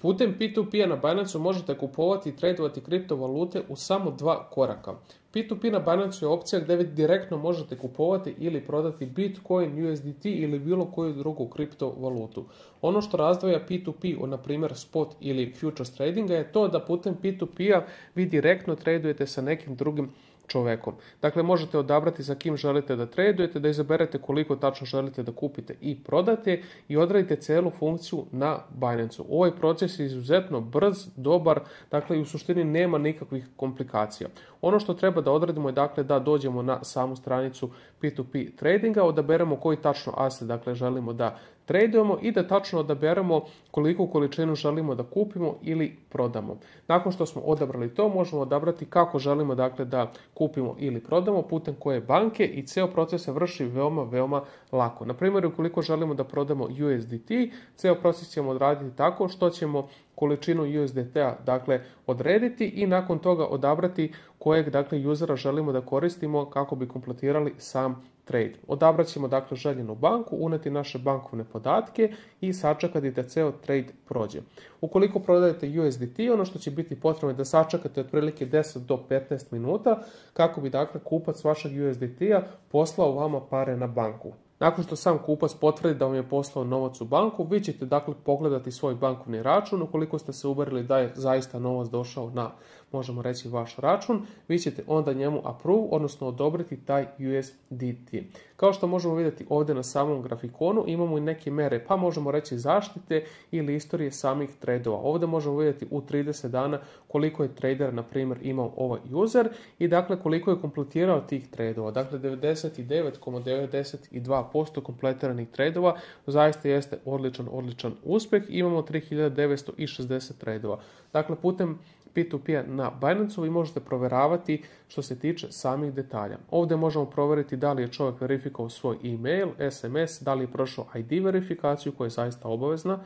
Putem P2P na Binance možete kupovati i tradovati kriptovalute u samo 2 koraka. P2P na Binance je opcija gdje vi direktno možete kupovati ili prodati Bitcoin, USDT ili bilo koju drugu kriptovalutu. Ono što razdvaja P2P od, na primjer, spot ili futures tradinga je to da putem P2P-a vi direktno tradujete sa nekim drugim čovjekom. Dakle, možete odabrati sa kim želite da tradujete, da izaberete koliko tačno želite da kupite i prodate i odradite cijelu funkciju na Binance-u. Ovaj proces je izuzetno brz, dobar, dakle i u suštini nema nikakvih komplikacija. Ono što treba da odradimo je dakle da dođemo na samu stranicu P2P tradinga, odaberemo koji tačno asset dakle želimo da tradujemo i da tačno odaberemo koliku količinu želimo da kupimo ili prodamo. Nakon što smo odabrali to, možemo odabrati kako želimo dakle da kupimo ili prodamo, putem koje banke i ceo proces se vrši veoma lako. Na primjer, ukoliko želimo da prodamo USDT, ceo proces ćemo odraditi tako što ćemo količinu USDT-a dakle odrediti i nakon toga odabrati kojeg dakle usera želimo da koristimo kako bi kompletirali sam trade. Odabrat ćemo dakle željenu banku, uneti naše bankovne podatke i sačekati da ceo trade prođe. Ukoliko prodajete USDT, ono što će biti potrebno je da sačekate otprilike 10 do 15 minuta kako bi dakle kupac vašeg USDT-a poslao vama pare na banku. Nakon što sam kupac potvrdi da vam je poslao novac u banku, vi ćete dakle pogledati svoj bankovni račun. Ukoliko ste se uverili da je zaista novac došao na, možemo reći, vaš račun, vi ćete onda njemu approve, odnosno odobriti taj USDT. Kao što možemo vidjeti ovdje na samom grafikonu, imamo i neke mere, pa možemo reći zaštite ili istorije samih tradova. Ovdje možemo vidjeti u 30 dana koliko je trader, na primjer, imao ovaj user i dakle koliko je kompletirao tih tradova. Dakle, 99,92% kompletiranih tradova zaista jeste odličan uspjeh. Imamo 3960 tradova. Dakle, putem P2P na Binance-u vi možete provjeravati što se tiče samih detalja. Ovdje možemo provjeriti da li je čovjek verifikovao svoj e-mail, SMS, da li je prošao ID verifikaciju koja je zaista obavezna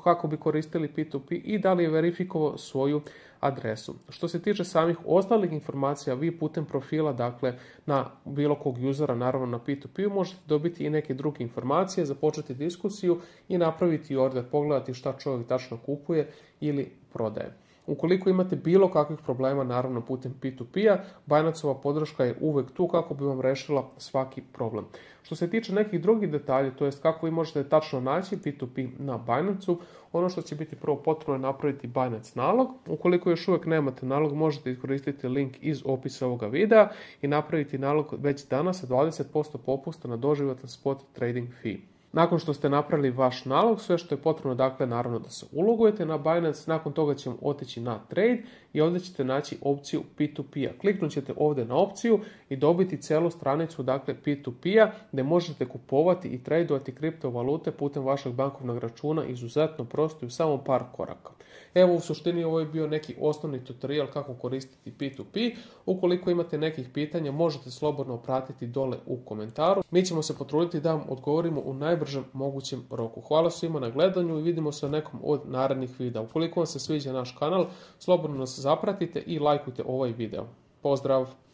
kako bi koristili P2P i da li je verifikovao svoju adresu. Što se tiče samih ostalih informacija, vi putem profila, dakle, na bilo kog usera, naravno na P2P, možete dobiti i neke druge informacije, započeti diskusiju i napraviti order, pogledati šta čovjek tačno kupuje ili prodaje. Ukoliko imate bilo kakvih problema, naravno putem P2P-a, Binance-ova podrška je uvek tu kako bi vam rešila svaki problem. Što se tiče nekih drugih detalja, to jest kako vi možete tačno naći P2P na Binance-u, ono što će biti prvo potrebno je napraviti Binance nalog. Ukoliko još uvijek nemate nalog, možete iskoristiti link iz opisa ovoga videa i napraviti nalog već danas sa 20% popusta na doživotni spot trading fee. Nakon što ste napravili vaš nalog, sve što je potrebno, dakle, naravno da se ulogujete na Binance, nakon toga ćemo otići na trade i ovdje ćete naći opciju P2P-a. Kliknut ćete ovdje na opciju i dobiti cijelu stranicu, dakle, P2P-a gdje možete kupovati i tradovati kriptovalute putem vašeg bankovnog računa izuzetno prosto i u samo par koraka. Evo, u suštini ovo je bio neki osnovni tutorial kako koristiti P2P. Ukoliko imate nekih pitanja, možete slobodno pratiti dole u komentaru. Mi ćemo se potruditi da vam odgovorimo u najbržem mogućem roku. Hvala svima na gledanju i vidimo se u nekom od narednih videa. Ukoliko vam se sviđa naš kanal, slobodno nas zapratite i lajkujte ovaj video. Pozdrav!